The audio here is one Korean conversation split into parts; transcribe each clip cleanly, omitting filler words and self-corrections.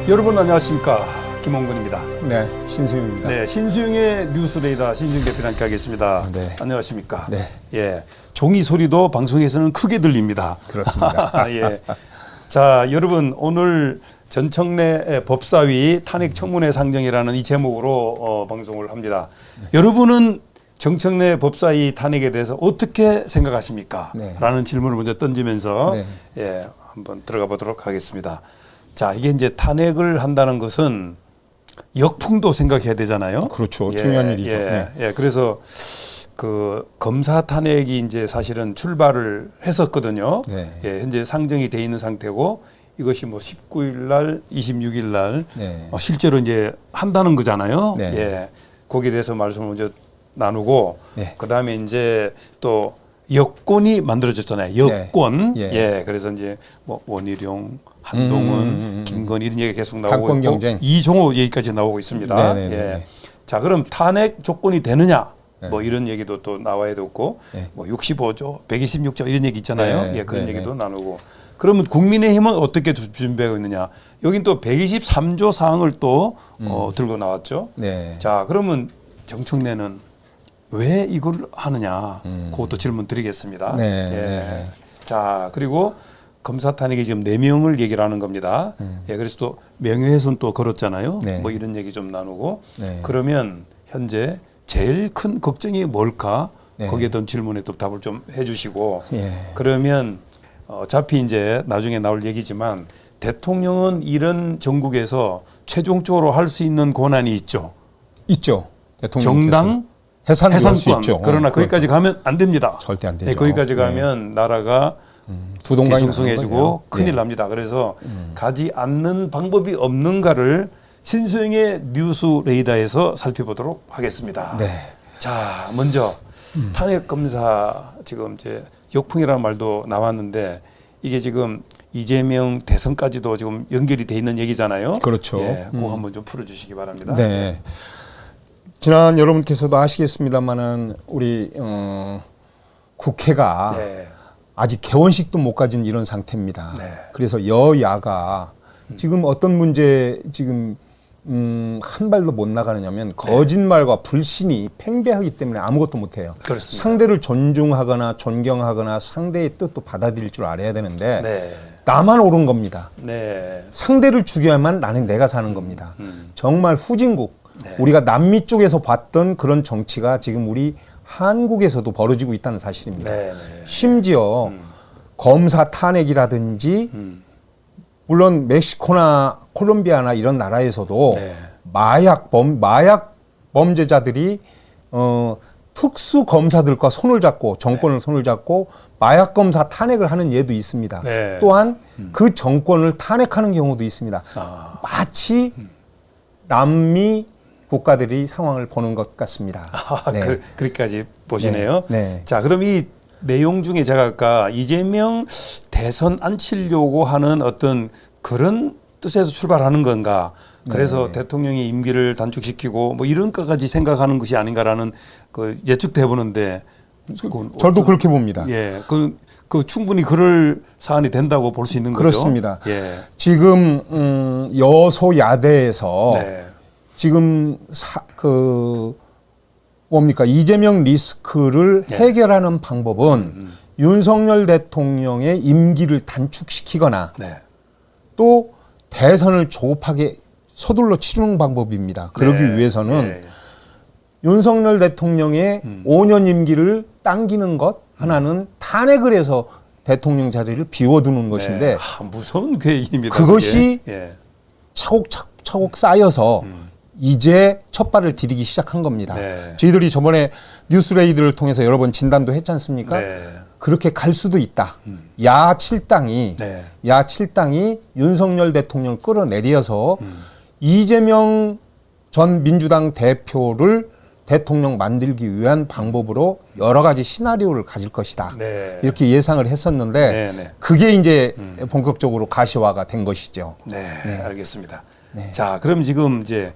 여러분 안녕하십니까, 김홍근입니다. 네, 신수용입니다. 네, 신수용의 뉴스레이더 신수용 대표랑 함께 하겠습니다. 네. 안녕하십니까. 네. 예, 종이 소리도 방송에서는 크게 들립니다. 그렇습니다. 예. 자, 여러분 오늘 전청래 법사위 탄핵 청문회 상정이라는 이 제목으로 방송을 합니다. 네. 여러분은 정청래 법사위 탄핵에 대해서 어떻게 생각하십니까? 네. 라는 질문을 먼저 던지면서 네. 예, 한번 들어가 보도록 하겠습니다. 자, 이게 이제 탄핵을 한다는 것은 역풍도 생각해야 되잖아요. 그렇죠. 중요한 일이죠. 예, 네. 예, 그래서 그 검사 탄핵이 이제 사실은 출발을 했었거든요. 네. 예, 현재 상정이 돼 있는 상태고 이것이 뭐 19일 날, 26일 날 네. 실제로 이제 한다는 거잖아요. 네. 예, 거기에 대해서 말씀을 먼저 나누고 네. 그다음에 이제 또 여권이 만들어졌잖아요. 여권. 네. 예, 그래서 이제 뭐 원희룡, 한동훈, 김건희 이런 얘기가 계속 나오고 당권 있고 경쟁. 이종호 얘기까지 나오고 있습니다. 네네네. 예. 자, 그럼 탄핵 조건이 되느냐? 네. 뭐 이런 얘기도 또 나와야 되고 네. 뭐 65조, 126조 이런 얘기 있잖아요. 네. 예, 그런 네. 얘기도 나누고. 그러면 국민의힘은 어떻게 준비하고 있느냐? 여긴 또 123조 사항을 또 들고 나왔죠. 네. 자, 그러면 정청래는 왜 이걸 하느냐? 그것도 질문 드리겠습니다. 네. 예. 네. 자, 그리고 검사 탄핵이 지금 4명을 얘기를 하는 겁니다. 예, 그래서 또 명예훼손 또 걸었잖아요. 네. 뭐 이런 얘기 좀 나누고. 네. 그러면 현재 제일 큰 걱정이 뭘까? 네. 거기에 대한 질문에 또 답을 좀 해주시고. 예. 그러면 어차피 이제 나중에 나올 얘기지만 대통령은 이런 정국에서 최종적으로 할 수 있는 권한이 있죠. 있죠. 정당 해산권 수 있죠. 그러나 거기까지 가면 안 됩니다. 절대 안 되죠. 네, 거기까지 가면 나라가 두동강이 뒤숭숭해지고 큰일 네. 납니다. 그래서 가지 않는 방법이 없는가를 신수영의 뉴스 레이더에서 살펴보도록 하겠습니다. 네. 자, 먼저 탄핵 검사 지금 이제 역풍이라는 말도 나왔는데 이게 지금 이재명 대선까지도 지금 연결이 돼 있는 얘기잖아요. 그렇죠. 예, 그거 한번 좀 풀어주시기 바랍니다. 네. 지난 여러분께서도 아시겠습니다만은 우리 국회가 네. 아직 개원식도 못 가진 이런 상태입니다. 네. 그래서 여야가 지금 어떤 문제 지금 한 발도 못 나가느냐면 거짓말과 불신이 팽배하기 때문에 아무것도 못해요. 그렇습니다. 상대를 존중하거나 존경하거나 상대의 뜻도 받아들일 줄 알아야 되는데 네. 나만 옳은 겁니다. 네. 상대를 죽여야만 나는 내가 사는 겁니다. 정말 후진국, 네. 우리가 남미 쪽에서 봤던 그런 정치가 지금 우리 한국에서도 벌어지고 있다는 사실입니다. 네. 네. 심지어 검사 탄핵이라든지 물론 멕시코나 콜롬비아나 이런 나라에서도 네. 마약 범죄자들이 특수 검사들과 손을 잡고 정권을 손을 잡고 마약 검사 탄핵을 하는 예도 있습니다. 네. 또한 그 정권을 탄핵하는 경우도 있습니다. 마치 남미 국가들이 상황을 보는 것 같습니다. 네. 그렇게까지 보시네요. 네. 네. 자, 그럼 이 내용 중에 제가 아까 이재명 대선 안 치려고 하는 어떤 그런 뜻에서 출발하는 건가? 그래서 대통령이 임기를 단축시키고 뭐 이런 것까지 생각하는 것이 아닌가라는 그 예측돼 보는데 저도 그렇게 봅니다. 예, 그 충분히 그럴 사안이 된다고 볼 수 있는 거죠. 그렇습니다. 예. 지금 여소야대에서 네. 지금 뭡니까 이재명 리스크를 해결하는 방법은 윤석열 대통령의 임기를 단축시키거나 네. 또 대선을 조급하게 서둘러 치르는 방법입니다. 그러기 네. 위해서는 예. 윤석열 대통령의 5년 임기를 당기는 것 하나는 탄핵을 해서 대통령 자리를 비워두는 것인데 무서운 계획입니다. 그것이 그게. 예. 차곡차곡 쌓여서 이제 첫 발을 디디기 시작한 겁니다. 네. 저희들이 저번에 뉴스레이드를 통해서 여러 번 진단도 했지 않습니까? 네. 그렇게 갈 수도 있다. 야7당이 네. 야7당이 윤석열 대통령 끌어내려서 이재명 전 민주당 대표를 대통령 만들기 위한 방법으로 여러 가지 시나리오를 가질 것이다. 네. 이렇게 예상을 했었는데 네, 네. 그게 이제 본격적으로 가시화가 된 것이죠. 네, 네. 알겠습니다. 네. 자, 그럼 지금 이제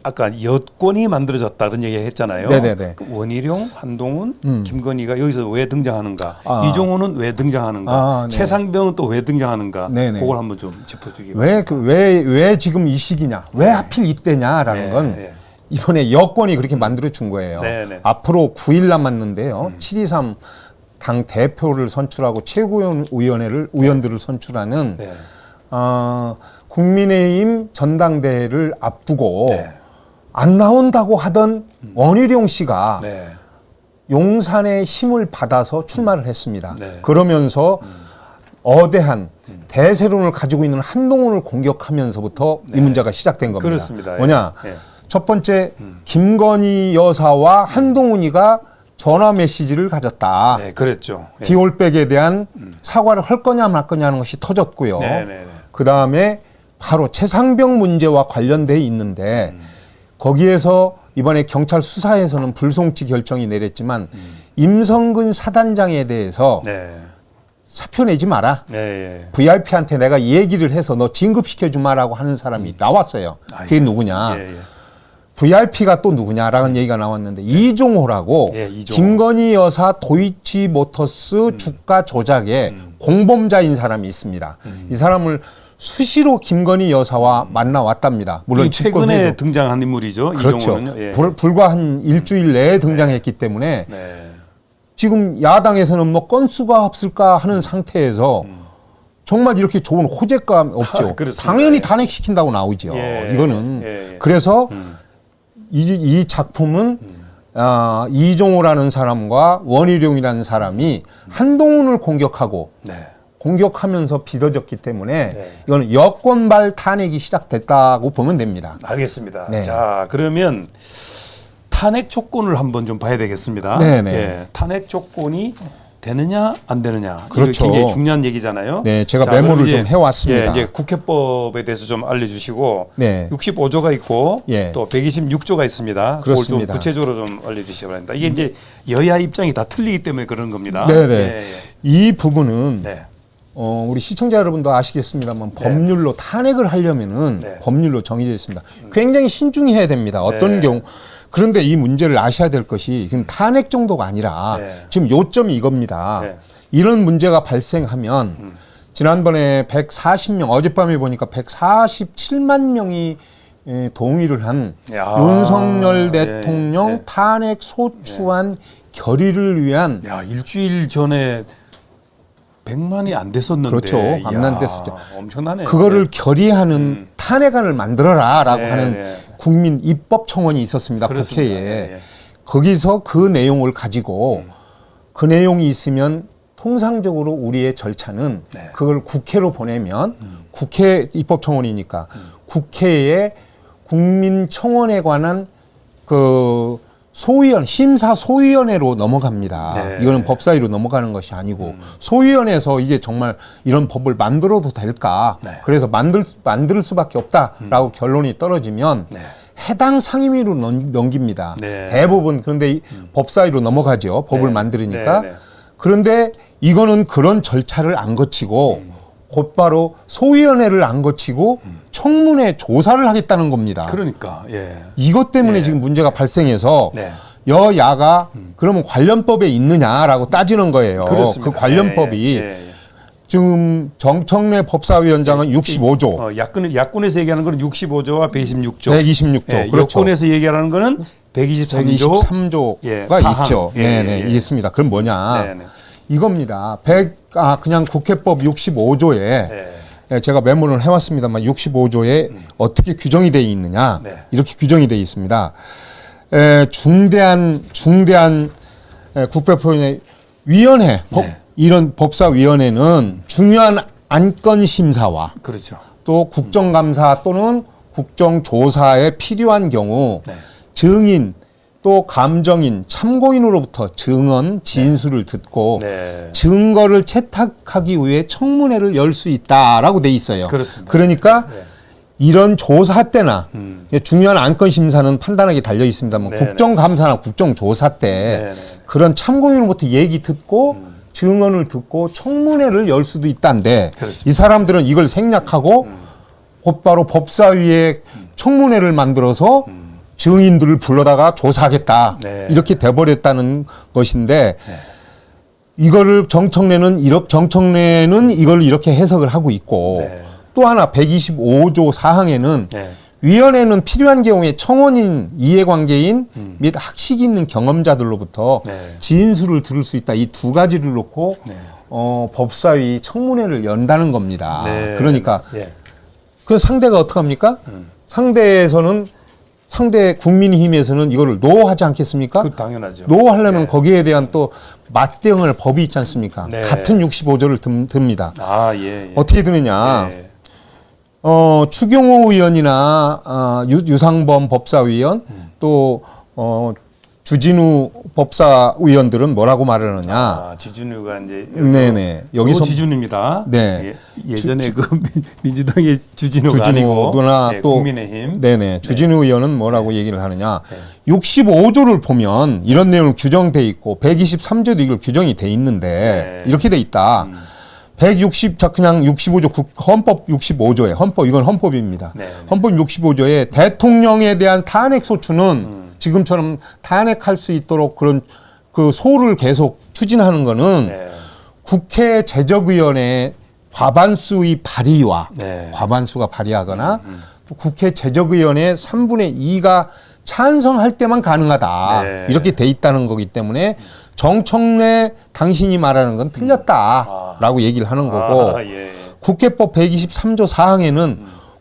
아까 여권이 만들어졌다 그런 얘기 했잖아요. 네네네. 그 원희룡, 한동훈, 김건희가 여기서 왜 등장하는가? 아. 이종호는 왜 등장하는가? 아, 네. 최상병은 또 왜 등장하는가? 네네. 그걸 한번 좀 짚어주기 바랍니다. 왜 지금 이 시기냐? 왜 하필 이때냐라는 네, 건 네. 이번에 여권이 그렇게 만들어 준 거예요. 네. 앞으로 9일 남았는데요. 7.23 당 대표를 선출하고 최고위원들을 선출하는 네. 국민의힘 전당대회를 앞두고 네. 안 나온다고 하던 원희룡 씨가 네. 용산의 힘을 받아서 출마를 했습니다. 네. 그러면서 어대한 대세론을 가지고 있는 한동훈을 공격하면서부터 이 문제가 시작된 겁니다. 그렇습니다. 뭐냐? 예. 첫 번째 김건희 여사와 한동훈이가 전화 메시지를 가졌다. 네, 그랬죠. 예. 비올백에 대한 사과를 할 거냐 말 거냐 하는 것이 터졌고요. 네. 그 다음에 바로 최상병 문제와 관련돼 있는데 거기에서 이번에 경찰 수사에서는 불송치 결정이 내렸지만 임성근 사단장에 대해서 네. 사표 내지 마라. 네. VIP한테 내가 얘기를 해서 너 진급시켜주마라고 하는 사람이 나왔어요. 그게 누구냐. 예. VIP가 또 누구냐라는 얘기가 나왔는데 이종호라고 예, 이종호. 김건희 여사 도이치모터스 주가 조작의 공범자인 사람이 있습니다. 이 사람을 수시로 김건희 여사와 만나왔답니다. 물론 최근에 집권해도. 등장한 인물이죠. 그렇죠. 이종호는요. 예. 불과 한 일주일 내에 등장했기 때문에 네. 지금 야당에서는 뭐 건수가 없을까 하는 상태에서 정말 이렇게 좋은 호재감 없죠. 그렇습니다. 당연히 예. 탄핵시킨다고 나오죠. 예. 이거는. 예. 그래서 이 작품은 이종호라는 사람과 원희룡이라는 사람이 한동훈을 공격하고 네. 공격하면서 빚어졌기 때문에 네. 이거는 여권발 탄핵이 시작됐다고 보면 됩니다. 알겠습니다. 네. 자, 그러면 탄핵 조건을 한번 좀 봐야 되겠습니다. 네네. 예, 탄핵 조건이 되느냐 안 되느냐. 그렇죠. 이거 굉장히 중요한 얘기잖아요. 네, 제가 자, 메모를 그럼 이제, 좀 해왔습니다. 예, 이제 국회법에 대해서 좀 알려주시고 네. 65조가 있고 예. 또 126조가 있습니다. 그걸 좀 그렇습니다. 구체적으로 좀 알려주시기 바랍니다. 이게 이제 여야 입장이 다 틀리기 때문에 그런 겁니다. 네네. 예, 이 부분은 네. 우리 시청자 여러분도 아시겠습니다만 법률로 탄핵을 하려면은 네. 법률로 정해져 있습니다. 굉장히 신중히 해야 됩니다. 어떤 네. 경우 그런데 이 문제를 아셔야 될 것이 지금 탄핵 정도가 아니라 네. 지금 요점이 이겁니다. 네. 이런 문제가 발생하면 지난번에 140명 어젯밤에 보니까 147만 명이 동의를 한 야. 윤석열 예, 대통령 예. 탄핵 소추안 결의를 위한 야, 일주일 전에 100만이 안 됐었는데. 그렇죠. 안 이야, 됐었죠. 엄청나네요. 그거를 결의하는 탄핵안을 만들어라라고 네, 하는 네. 국민 입법 청원이 있었습니다. 그렇습니다. 국회에. 예, 예. 거기서 그 내용을 가지고 그 내용이 있으면 통상적으로 우리의 절차는 네. 그걸 국회로 보내면 국회 입법 청원이니까 국회에 국민청원에 관한 그 소위원 심사 소위원회로 넘어갑니다. 네. 이거는 법사위로 넘어가는 것이 아니고 소위원회에서 이게 정말 이런 법을 만들어도 될까? 네. 그래서 만들 수밖에 없다라고 결론이 떨어지면 네. 해당 상임위로 넘깁니다. 네. 대부분 그런데 이 법사위로 넘어가죠. 법을 네. 만들으니까. 네, 네. 그런데 이거는 그런 절차를 안 거치고 곧바로 소위원회를 안 거치고 청문회 조사를 하겠다는 겁니다. 그러니까. 예. 이것 때문에 네. 지금 문제가 발생해서 네. 여야가 그러면 관련법에 있느냐라고 따지는 거예요. 그렇습니다. 그 관련법이 예, 예, 예. 지금 정청래 법사위원장은 65조, 야권에서 얘기하는 거는 65조와 126조. 126조, 예, 그렇죠. 여권에서 얘기하는 거는 123조. 123조가 예, 사항. 있죠. 예, 네네, 예. 있습니다. 그럼 뭐냐? 네, 네. 이겁니다. 그냥 국회법 65조에 네. 제가 메모를 해왔습니다만 65조에 어떻게 규정이 되어 있느냐? 네. 이렇게 규정이 되어 있습니다. 중대한 국회법원의 위원회, 네. 이런 법사위원회는 중요한 안건 심사와 그렇죠. 또 국정감사 또는 국정조사에 필요한 경우 네. 증인 또 감정인, 참고인으로부터 증언, 진술을 듣고 네. 증거를 채택하기 위해 청문회를 열 수 있다라고 돼 있어요. 그렇습니다. 그러니까 네. 이런 조사 때나 중요한 안건 심사는 판단하기 달려 있습니다만 네네. 국정감사나 국정조사 때 네네. 그런 참고인으로부터 얘기 듣고 증언을 듣고 청문회를 열 수도 있다는데 그렇습니다. 이 사람들은 이걸 생략하고 곧바로 법사위에 청문회를 만들어서 증인들을 불러다가 조사하겠다. 네. 이렇게 돼버렸다는 것인데 네. 이거를 정청래는 이걸 이렇게 해석을 하고 있고 네. 또 하나 125조 4항에는 네. 위원회는 필요한 경우에 청원인, 이해관계인 및 학식이 있는 경험자들로부터 네. 진술을 들을 수 있다. 이 두 가지를 놓고 네. 법사위 청문회를 연다는 겁니다. 네. 그러니까 예. 그 상대가 어떻게 합니까? 상대 국민의힘에서는 이거를 노하지 않겠습니까? 그 당연하죠. 노하려면 네. 거기에 대한 또 맞대응할 법이 있지 않습니까? 네. 같은 65조를 듭니다. 아, 예. 예. 어떻게 드느냐? 예. 추경호 의원이나 유상범 법사위원 또 주진우 법사위원들은 뭐라고 말하느냐? 아, 지준우가 이제 네네. 여기서 지준입니다. 네. 예전에 그 민주당의 주진우가 아니고 주진우나 예, 또 국민의힘. 네네. 주진우 의원은 뭐라고 얘기를 하느냐? 네. 65조를 보면 이런 내용 규정돼 있고 123조도 이걸 규정이 돼 있는데 네. 이렇게 돼 있다. 65조 헌법 65조에 이건 헌법입니다. 네. 헌법 65조에 대통령에 대한 탄핵 소추는 지금처럼 탄핵할 수 있도록 그런 그 소를 계속 추진하는 거는 네. 국회 제적위원회 과반수의 발의와 네. 과반수가 발의하거나 또 국회 제적위원회 3분의 2가 찬성할 때만 가능하다. 네. 이렇게 돼 있다는 거기 때문에 정청래 당신이 말하는 건 틀렸다라고 얘기를 하는 거고 예. 국회법 123조 4항에는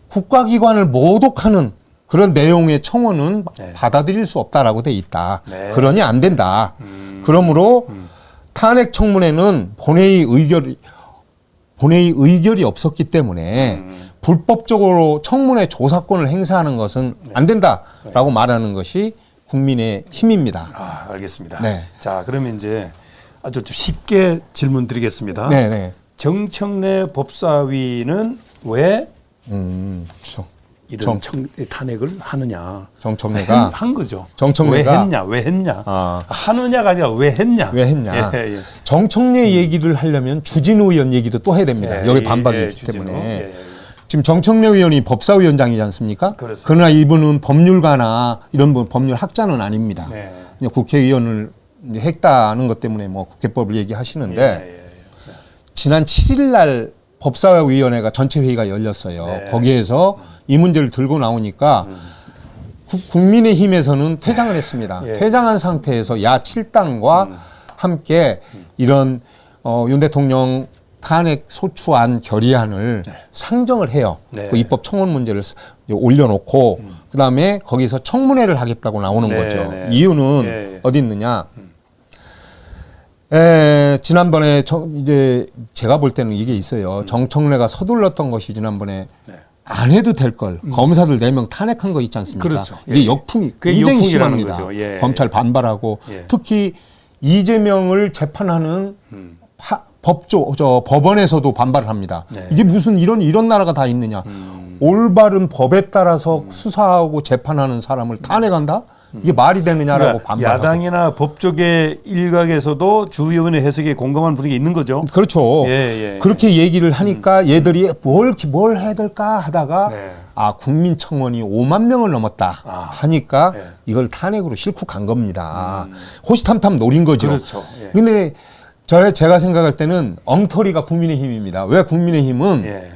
국가기관을 모독하는 그런 내용의 청원은 네. 받아들일 수 없다라고 돼 있다. 네. 그러니 안 된다. 그러므로 탄핵 청문회는 본회의 의결이 없었기 때문에 불법적으로 청문회 조사권을 행사하는 것은 안 된다라고 말하는 것이 국민의 힘입니다. 아, 알겠습니다. 네. 자, 그러면 이제 아주 좀 쉽게 질문 드리겠습니다. 네네. 정청래 법사위는 왜 그렇죠. 이런 탄핵을 하느냐? 정청래가 한 거죠. 정청래가 왜 했냐? 아. 하느냐가 아니라 왜 했냐? 왜 했냐? 예, 예. 정청래 얘기를 하려면 주진우 의원 얘기도 또 해야 됩니다. 예, 여기 예, 반박이 예, 있기 주진우. 때문에. 예, 예. 지금 정청래 의원이 법사위원장이지 않습니까? 그렇습니다. 그러나 이분은 법률가나 이런 분 법률 학자는 아닙니다. 네. 그냥 국회의원을 했다는 것 때문에 뭐 국회법을 얘기하시는데 예, 예. 지난 7일 날 법사위원회가 전체 회의가 열렸어요. 네. 거기에서 이 문제를 들고 나오니까 국민의힘에서는 퇴장을 했습니다. 예. 퇴장한 상태에서 야 7당과 함께 이런 윤 대통령 탄핵 소추안 결의안을 상정을 해요. 네. 그 입법 청원 문제를 올려놓고 그다음에 거기서 청문회를 하겠다고 나오는 네, 거죠. 네. 이유는 예, 예. 어디 있느냐? 지난번에 이제 제가 볼 때는 이게 있어요. 정청래가 서둘렀던 것이 지난번에 네. 안 해도 될 걸. 검사들 4명 탄핵한 거 있지 않습니까? 그렇죠. 이게 예. 역풍이 그게 굉장히 역풍이라는 심합니다. 거죠. 예. 검찰 반발하고 예. 특히 이재명을 재판하는 법원에서도 반발을 합니다. 네. 이게 무슨 이런 나라가 다 있느냐. 올바른 법에 따라서 수사하고 재판하는 사람을 탄핵한다? 이게 말이 되느냐라고 그러니까 반발하고. 야당이나 법조계 일각에서도 주의원의 해석에 공감하는 분위기가 있는 거죠. 그렇죠. 예, 예, 그렇게 얘기를 하니까 얘들이 뭘 해야 될까 하다가 네. 국민청원이 5만 명을 넘었다 하니까 네. 이걸 탄핵으로 싣고 간 겁니다. 호시탐탐 노린 거죠. 그렇죠. 예. 근데 제가 생각할 때는 엉터리가 국민의힘입니다. 왜 국민의힘은 예.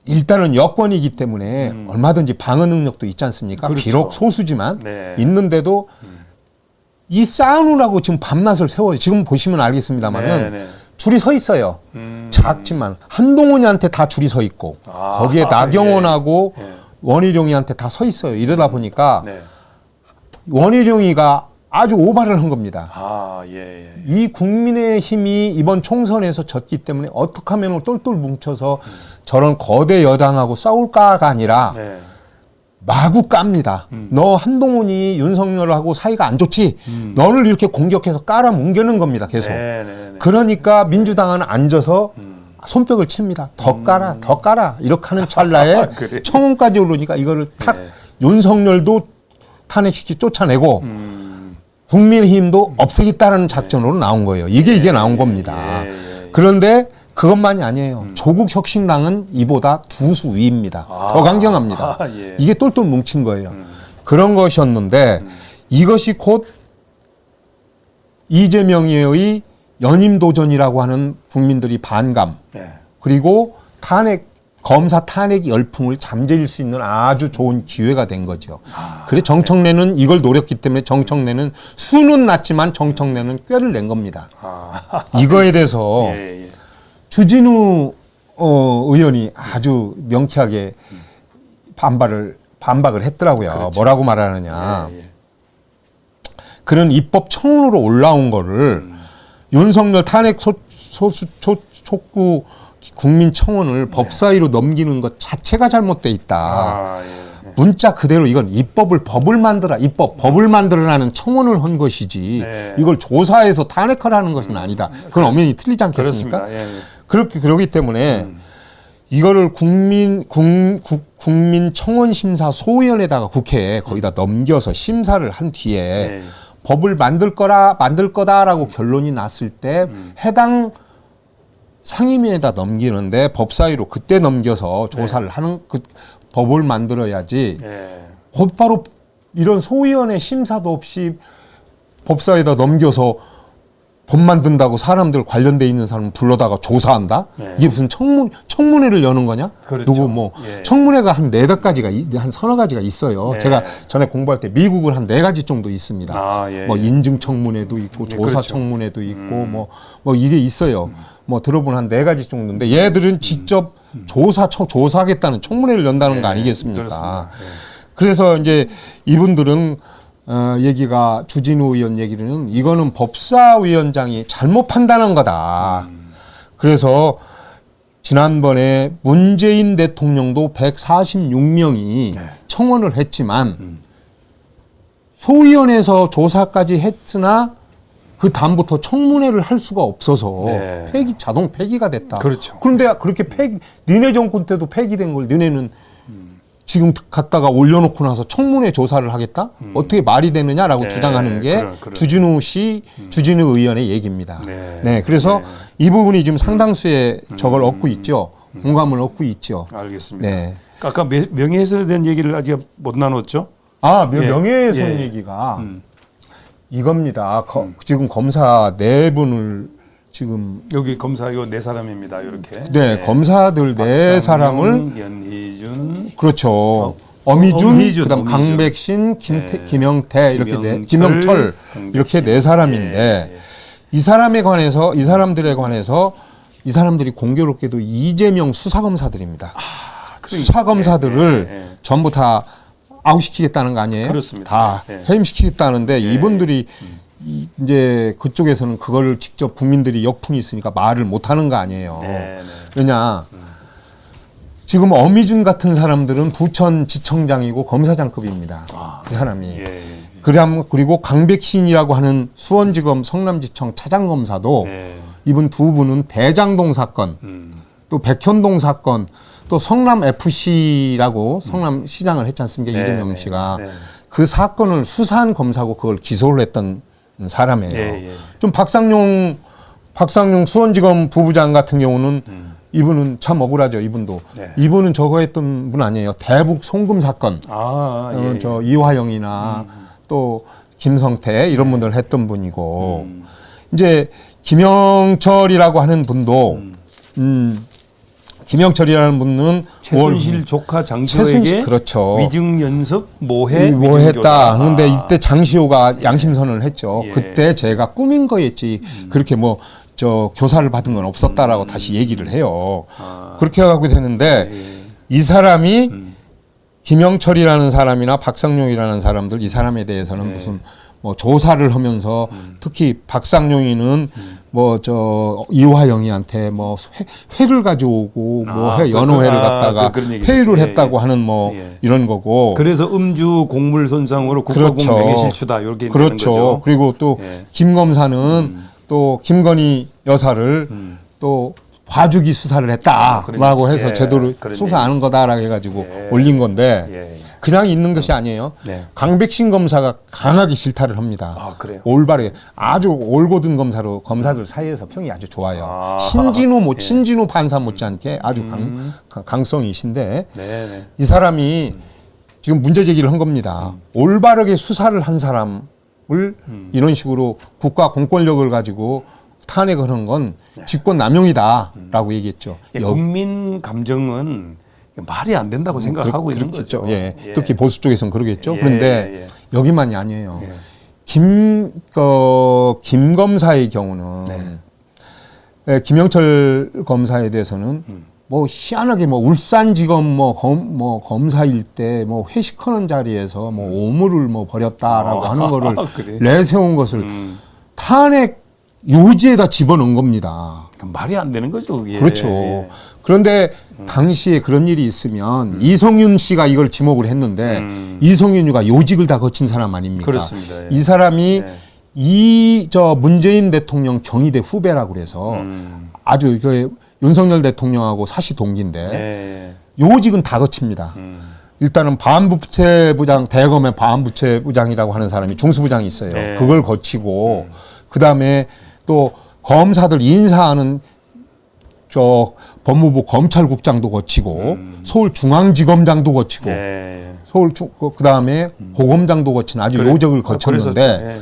일단은 여권이기 때문에 얼마든지 방어 능력도 있지 않습니까? 그렇죠. 비록 소수지만 네. 있는데도 이 싸우느라고 지금 밤낮을 세워요. 지금 보시면 알겠습니다만은 네, 네. 줄이 서 있어요. 작지만 한동훈이한테 다 줄이 서 있고 거기에 나경원하고 예. 원희룡이한테 다 서 있어요. 이러다 보니까 네. 원희룡이가 아주 오바를 한 겁니다. 예. 이 국민의힘이 이번 총선에서 졌기 때문에 어떻게 하면 똘똘 뭉쳐서 저런 거대 여당하고 싸울까가 아니라 네. 마구 깝니다. 너 한동훈이 윤석열하고 사이가 안 좋지? 너를 이렇게 공격해서 깔아 뭉개는 겁니다. 계속. 네. 그러니까 민주당은 앉아서 손뼉을 칩니다. 더 깔아. 이렇게 하는 찰나에 그래요? 청원까지 오르니까 이거를 탁 네. 윤석열도 탄핵시키 쫓아내고 국민의힘도 없애겠다는 작전으로 나온 거예요. 이게 나온 겁니다. 예. 그런데 그것만이 아니에요. 조국 혁신당은 이보다 두 수 위입니다. 더 강경합니다. 예. 이게 똘똘 뭉친 거예요. 그런 것이었는데 이것이 곧 이재명의 연임 도전이라고 하는 국민들이 반감 예. 그리고 검사 탄핵 열풍을 잠재울 수 있는 아주 좋은 기회가 된 거죠. 그래 정청래는 이걸 노렸기 때문에 정청래는 수는 낮지만 정청래는 꾀를 낸 겁니다. 이거에 대해서 예, 예. 주진우 의원이 아주 명쾌하게 반박을 했더라고요. 그렇죠. 뭐라고 말하느냐. 예, 예. 그런 입법 청원으로 올라온 거를 윤석열 탄핵 촉구 국민청원을 법사위로 넘기는 것 자체가 잘못돼 있다. 예. 문자 그대로 이건 법을 만들어라는 청원을 한 것이지 네. 이걸 조사해서 탄핵하라는 것은 아니다. 그건 엄연히 틀리지 않겠습니까? 그렇습니다. 예, 예. 그렇기 때문에 이거를 국민청원심사 소위원회에다가 국회에 거기다 넘겨서 심사를 한 뒤에 예. 법을 만들 거다라고 결론이 났을 때 해당 상임위에다 넘기는데 법사위로 그때 넘겨서 조사를 하는 그 법을 만들어야지 예. 곧바로 이런 소위원회 심사도 없이 법사위에다 넘겨서 법 만든다고 사람들 관련돼 있는 사람 불러다가 조사한다? 네. 이게 무슨 청문회를 여는 거냐? 그렇죠. 누구 뭐 예. 청문회가 한 네다섯 가지가 한 서너 가지가 있어요. 네. 제가 전에 공부할 때 미국은 한 네 가지 정도 있습니다. 예. 뭐 인증 청문회도 있고 네, 조사 그렇죠. 청문회도 있고 뭐 이게 있어요. 뭐 들어보면 한 네 가지 정도인데 얘들은 직접 조사하겠다는 청문회를 연다는 거 아니겠습니까? 그렇습니다. 그래서 이제 이분들은 얘기가 주진우 의원 얘기는 이거는 법사위원장이 잘못 판단한 거다. 그래서 지난번에 문재인 대통령도 146명이 청원을 했지만 소위원회에서 조사까지 했으나 그 다음부터 청문회를 할 수가 없어서 네. 자동 폐기가 됐다. 그렇죠. 그런데 그렇게 니네 정권 때도 폐기된 걸 니네는 지금 갖다가 올려놓고 나서 청문회 조사를 하겠다? 어떻게 말이 되느냐라고 네, 주장하는 게 그런. 주진우 의원의 얘기입니다. 네. 그래서 이 부분이 지금 상당수의 저걸 얻고 있죠. 공감을 얻고 있죠. 알겠습니다. 네. 아까 명예훼손에 대한 얘기를 아직 못 나눴죠? 명예훼손 예. 얘기가 이겁니다. 지금 검사 네 분을 지금 여기 검사 이거 네 사람입니다. 이렇게. 검사들 네 박상용, 사람을 연희준, 그렇죠. 어미준, 그다음 어미준. 강백신, 김영태 이렇게 김영철 강백신. 이렇게 네 사람인데 이 사람들에 관해서 이 사람들이 공교롭게도 이재명 수사검사들입니다. 수사검사들을 전부 다 아웃시키겠다는 거 아니에요? 그렇습니다. 다 해임시키겠다는데 이분들이 이제 그쪽에서는 그거를 직접 국민들이 역풍이 있으니까 말을 못하는 거 아니에요. 왜냐 지금 어미준 같은 사람들은 부천지청장이고 검사장급입니다. 그 사람이. 그리고 강백신이라고 하는 수원지검 성남지청 차장검사도 이분 두 분은 대장동 사건, 또 백현동 사건, 또 성남 FC라고 성남시장을 했지 않습니까? 이재명 씨가. 그 사건을 수사한 검사고 그걸 기소를 했던 사람이에요. 좀 박상용 수원지검 부부장 같은 경우는 이분은 참 억울하죠. 이분도. 이분은 저거 했던 분 아니에요. 대북 송금 사건. 저 이화영이나 또 김성태 이런 분들 했던 분이고 이제 김영철이라고 하는 분도 김영철이라는 분은 최순실 조카 장시호에게 그렇죠. 위증 연습 모해 했다. 그런데 이때 장시호가 양심선언을 했죠. 그때 제가 꾸민 거였지. 그렇게 뭐 저 교사를 받은 건 없었다라고 다시 얘기를 해요. 그렇게 하고 되는데 이 사람이 김영철이라는 사람이나 박상용이라는 사람들 이 사람에 대해서는 무슨 뭐 조사를 하면서 특히 박상용이는 뭐 저 이화영이한테 뭐 회를 가져오고 뭐 연호회를 갖다가 회의를 했다고 하는 뭐 이런 거고. 그래서 음주 곡물 손상으로 국가공 명예실추다 이렇게 되는 거죠. 그리고 또 김 검사는 또 김건희 여사를 또 봐주기 수사를 했다라고 해서 제대로 수사하는 거다라고 해가지고 올린 건데 그냥 있는 것이 아니에요. 네. 강백신 검사가 강하게 질타를 합니다. 아, 그래요? 올바르게 아주 올곧은 검사로 검사들 사이에서 평이 아주 좋아요. 아. 신진우 판사 못지않게 아주 강성이신데 네네. 이 사람이 지금 문제 제기를 한 겁니다. 올바르게 수사를 한 사람을 이런 식으로 국가 공권력을 가지고 탄핵을 한 건 직권 남용이다라고 얘기했죠. 예, 국민 감정은 말이 안 된다고 생각하고 있는 거죠. 예. 예. 특히 보수 쪽에서는 그러겠죠. 예, 그런데 예. 여기만이 아니에요. 예. 김 검사의 경우는 예, 김영철 검사에 대해서는 뭐 희한하게 뭐 울산지검 검사일 때 뭐 회식하는 자리에서 뭐 오물을 뭐 벌였다라고 하는 거를 그래? 내세운 것을 탄핵 요지에다 집어넣은 겁니다. 말이 안 되는 거죠, 그게. 그렇죠. 예. 그런데 당시에 그런 일이 있으면 이성윤 씨가 이걸 지목을 했는데 이성윤이가 요직을 다 거친 사람 아닙니까? 그렇습니다. 예. 이 사람이 문재인 대통령 경희대 후배라고 그래서 아주 윤석열 대통령하고 사시 동기인데 예. 요직은 다 거칩니다. 일단은 반부채부장, 대검의 반부채부장이라고 하는 사람이 중수부장이 있어요. 네. 그걸 거치고 그다음에 또 검사들 인사하는 저 법무부 검찰국장도 거치고 서울중앙지검장도 거치고 예. 그다음에 고검장도 거친 아주 요직을 거쳤는데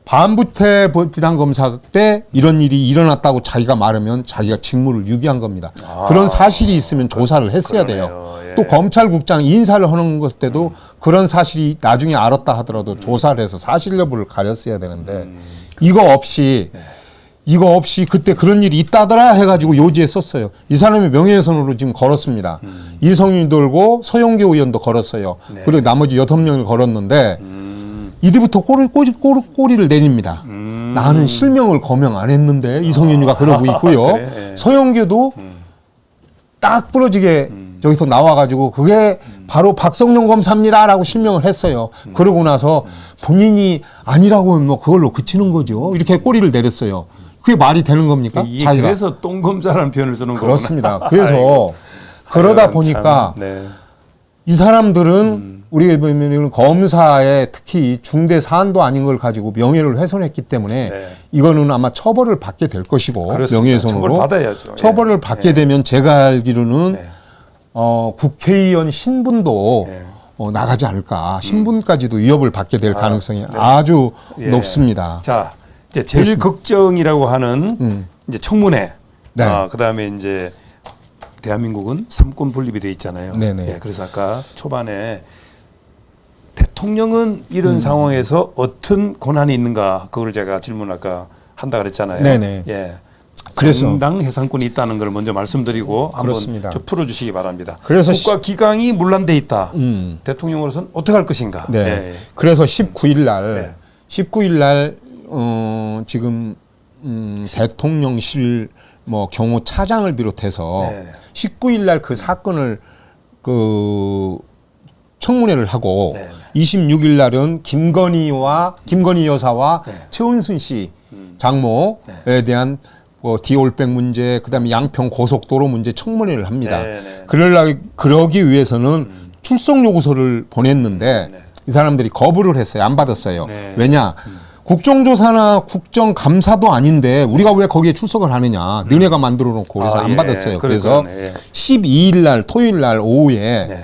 반부패 부장검사 때 이런 일이 일어났다고 자기가 말하면 자기가 직무를 유기한 겁니다. 그런 사실이 있으면 조사를 했어야 그러네요. 돼요. 예. 또 검찰국장 인사를 하는 것 때도 그런 사실이 나중에 알았다 하더라도 조사를 해서 사실 여부를 가렸어야 되는데 이거 없이 그때 그런 일이 있다더라 해가지고 요지에 썼어요. 이 사람이 명예훼손으로 지금 걸었습니다. 이성윤 돌고 서영교 의원도 걸었어요. 네. 그리고 나머지 6명을 걸었는데 이제부터 꼬리를 내립니다. 나는 실명을 거명 안 했는데 이성윤이가 그러고 있고요. 그래. 서영교도 딱 부러지게 저기서 나와가지고 그게 바로 박성룡 검사입니다라고 실명을 했어요. 그러고 나서 본인이 아니라고 하면 뭐 그걸로 그치는 거죠. 이렇게 꼬리를 내렸어요. 그게 말이 되는 겁니까? 이게 자기가. 그래서 똥검사라는 표현을 쓰는 거구나. 그렇습니다. 그래서 그러다 아유, 보니까 참, 네. 이 사람들은 우리가 보면 검사의 특히 중대 사안도 아닌 걸 가지고 명예를 훼손했기 때문에 네. 이거는 아마 처벌을 받게 될 것이고 그렇습니다. 명예훼손으로 처벌받아야죠. 처벌을 예. 받게 되면 제가 알기로는 네. 국회의원 신분도 네. 나가지 않을까 신분까지도 위협을 받게 될 가능성이 네. 아주 예. 높습니다. 자, 이제 제일 걱정이라고 하는 이제 청문회. 네. 그다음에 이제 대한민국은 삼권 분립이 돼 있잖아요. 네네. 예, 그래서 아까 초반에 대통령은 이런 상황에서 어떤 권한이 있는가 그걸 제가 질문 아까 한다 그랬잖아요. 네네. 예. 그래서 정당 해산권이 있다는 걸 먼저 말씀드리고 그렇습니다. 한번 좀 풀어주시기 바랍니다. 그래서 국가 기강이 문란돼 있다. 대통령으로서는 어떻게 할 것인가. 네. 예. 그래서 19일 날 네. 19일 날 지금 대통령실 뭐 경호차장을 비롯해서 네. 19일 날 그 사건을 청문회를 하고 네. 26일 날은 김건희 여사와 네. 최은순 씨 장모에 대한 디올백 문제, 그다음에 양평 고속도로 문제 청문회를 합니다. 네, 네. 그러기 위해서는 출석 요구서를 보냈는데 이 사람들이 거부를 했어요. 안 받았어요. 네. 왜냐? 국정조사나 국정감사도 아닌데 우리가 왜 거기에 출석을 하느냐. 너네가 만들어 놓고 그래서 안 예. 받았어요. 그래서 예. 12일 날 토요일 날 오후에 네.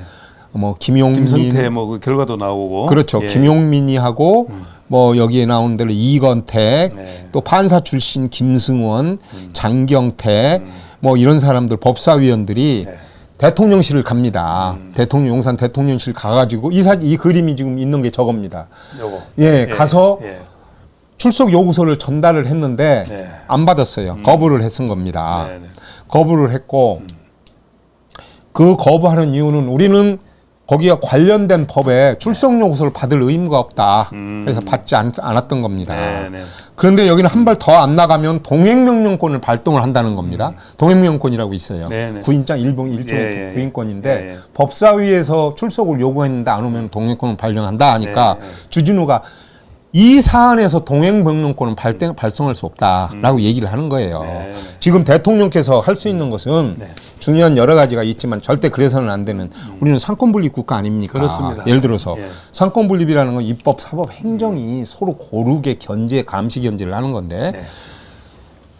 뭐 김용민 김성태 뭐 그 결과도 나오고 그렇죠. 예. 김용민이 하고 뭐 여기에 나오는 대로 이건택 네. 또 판사 출신 김승원, 장경태 뭐 이런 사람들 법사위원들이 네. 대통령실을 갑니다. 용산 대통령실 가가지고 이 그림이 지금 있는 게 저겁니다. 요거. 예, 가서 예. 출석 요구서를 전달을 했는데 네. 안 받았어요. 거부를 했은 겁니다. 네, 네. 거부를 했고 그 거부하는 이유는 우리는 거기가 관련된 법에 출석 요구서를 받을 의무가 없다. 그래서 받지 않았던 겁니다. 네, 네. 그런데 여기는 한 발 더 안 나가면 동행명령권을 발동을 한다는 겁니다. 동행명령권이라고 있어요. 네, 네. 구인장 일종의 예, 예. 구인권인데 예, 예. 법사위에서 출석을 요구했는데 안 오면 동행권을 발령한다 하니까 네, 네. 주진우가 이 사안에서 동행명령권은 발송할 수 없다라고 얘기를 하는 거예요. 네. 지금 대통령께서 할 수 있는 것은 네. 중요한 여러 가지가 있지만 절대 그래서는 안 되는 우리는 상권분립 국가 아닙니까? 그렇습니다. 예를 들어서 예. 상권분립이라는 건 입법, 사법, 행정이 서로 고르게 견제, 감시 견제를 하는 건데 네.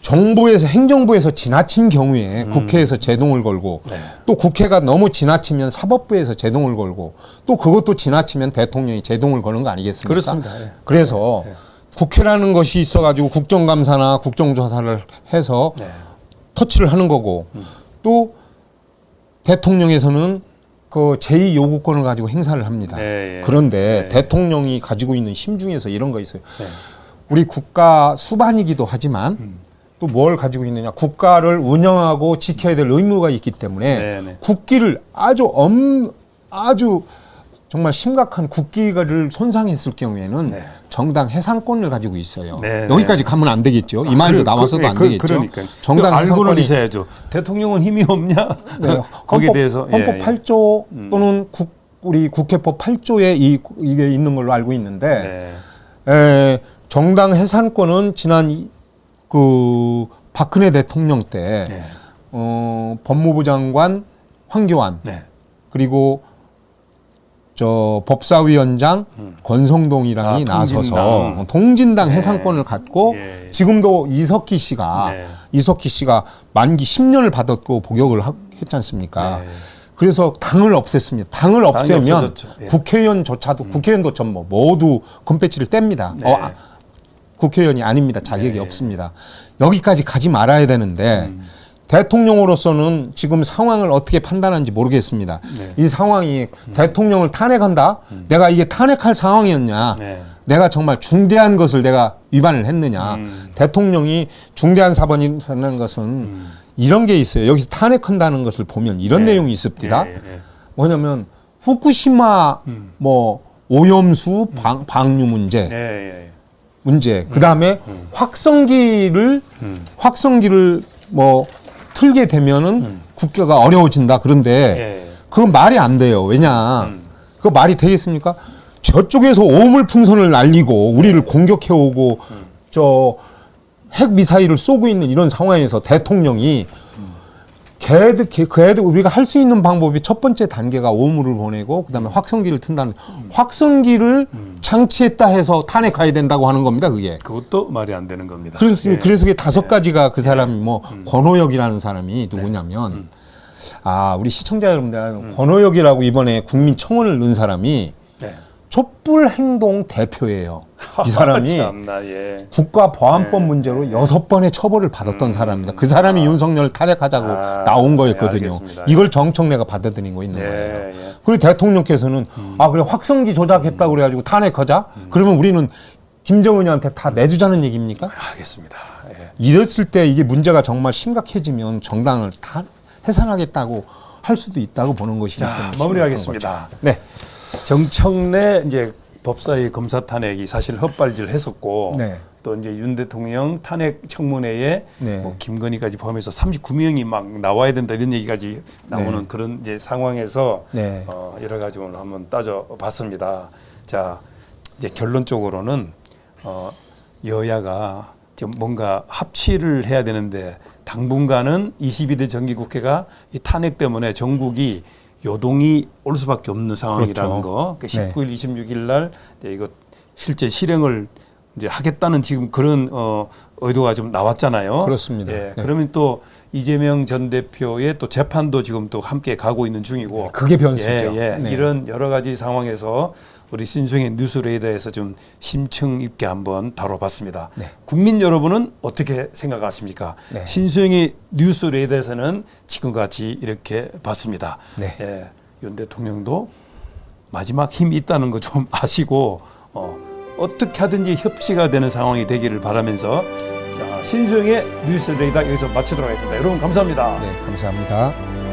정부에서 행정부에서 지나친 경우에 국회에서 제동을 걸고 네. 또 국회가 너무 지나치면 사법부에서 제동을 걸고 또 그것도 지나치면 대통령이 제동을 거는 거 아니겠습니까? 그렇습니다. 예. 그래서 국회라는 것이 있어가지고 국정감사나 국정조사를 해서 네. 터치를 하는 거고 또 대통령에서는 그 제2 요구권을 가지고 행사를 합니다. 네, 예. 그런데 네. 대통령이 가지고 있는 힘 중에서 이런 거 있어요. 네. 우리 국가 수반이기도 하지만 또 뭘 가지고 있느냐. 국가를 운영하고 지켜야 될 의무가 있기 때문에 네, 네. 국기를 아주 정말 심각한 국기를 손상했을 경우에는 네. 정당 해산권을 가지고 있어요. 네, 여기까지 가면 안 되겠죠. 이 말도 나와서도 안 되겠죠. 그러니까요. 정당 알고는 해산권이 있어야죠. 대통령은 힘이 없냐? 네, 거기에 대해서 헌법 예, 8조 또는 우리 국회법 8조에 이게 있는 걸로 알고 있는데 네. 정당 해산권은 지난 그 박근혜 대통령 때 네. 법무부 장관 황교안 네. 그리고 저 법사위원장 권성동이랑이 나서서 동진당 해산권을 갖고 예. 지금도 이석기 씨가 만기 10년을 받았고 복역을 했지 않습니까? 네. 그래서 당을 없앴습니다. 당을 없애면 없어졌죠. 예. 국회의원조차도 국회의원도 전 모두 금배지를 뗍니다. 네. 국회의원이 아닙니다. 자격이 없습니다. 여기까지 가지 말아야 되는데 대통령으로서는 지금 상황을 어떻게 판단하는지 모르겠습니다. 네. 이 상황이 대통령을 탄핵한다? 내가 이게 탄핵할 상황이었냐? 네. 내가 정말 중대한 것을 내가 위반을 했느냐? 대통령이 중대한 사본이라는 것은 이런 게 있어요. 여기서 탄핵한다는 것을 보면 이런 네. 내용이 있습니다. 예, 예. 뭐냐면 후쿠시마 뭐 오염수 방류 문제 예, 예. 그 다음에 확성기를 뭐 틀게 되면은 국가가 어려워진다. 그런데 예. 그건 말이 안 돼요. 왜냐? 그거 말이 되겠습니까? 저쪽에서 오물 풍선을 날리고 우리를 공격해 오고 저 핵 미사일을 쏘고 있는 이런 상황에서 대통령이 걔들 우리가 할 수 있는 방법이 첫 번째 단계가 오물을 보내고 그다음에 확성기를 튼다는 확성기를 장치했다 해서 탄핵해야 된다고 하는 겁니다. 그게. 그것도 말이 안 되는 겁니다. 그렇습니다. 예. 그래서 그게 5가지가 그 사람이 뭐 권오혁이라는 사람이 누구냐면 우리 시청자 여러분들 권오혁이라고 이번에 국민청원을 넣은 사람이 네. 촛불 행동 대표예요. 이 사람이 참나, 예. 국가보안법 문제로 6번의 처벌을 받았던 사람입니다. 그 사람이 윤석열을 탄핵하자고 나온 거였거든요. 알겠습니다. 이걸 정청래가 받아들이고 있는 거예요. 예. 그리고 대통령께서는 그래 확성기 조작했다고 그래가지고 탄핵하자? 그러면 우리는 김정은이한테 다 내주자는 얘기입니까? 알겠습니다. 예. 이랬을 때 이게 문제가 정말 심각해지면 정당을 다 해산하겠다고 할 수도 있다고 보는 것이 자, 마무리하겠습니다. 네. 정청래 이제 법사위 검사 탄핵이 사실 헛발질했었고 네. 또 이제 윤 대통령 탄핵 청문회에 네. 뭐 김건희까지 포함해서 39명이 막 나와야 된다 이런 얘기까지 나오는 네. 그런 이제 상황에서 네. 여러 가지 오늘 한번 따져봤습니다. 자 이제 결론적으로는 여야가 좀 뭔가 합치를 해야 되는데 당분간은 22대 정기국회가 이 탄핵 때문에 전국이 요동이 올 수밖에 없는 상황이라는 그렇죠. 거. 그 네. 19일, 26일 날 이거 실제 실행을 이제 하겠다는 지금 그런 의도가 좀 나왔잖아요. 그렇습니다. 예. 네. 그러면 또 이재명 전 대표의 또 재판도 지금 또 함께 가고 있는 중이고. 네, 그게 변수죠. 예. 네. 이런 여러 가지 상황에서 우리 신승의 뉴스레이더에서 좀 심층 있게 한번 다뤄봤습니다. 네. 국민 여러분은 어떻게 생각하십니까? 네. 신승의 뉴스레이더에서는 지금과 같이 이렇게 봤습니다. 네. 예. 윤 대통령도 마지막 힘이 있다는 거 좀 아시고 어떻게 하든지 협치가 되는 상황이 되기를 바라면서 자, 신승의 뉴스레이더 여기서 마치도록 하겠습니다. 여러분 감사합니다. 네, 감사합니다.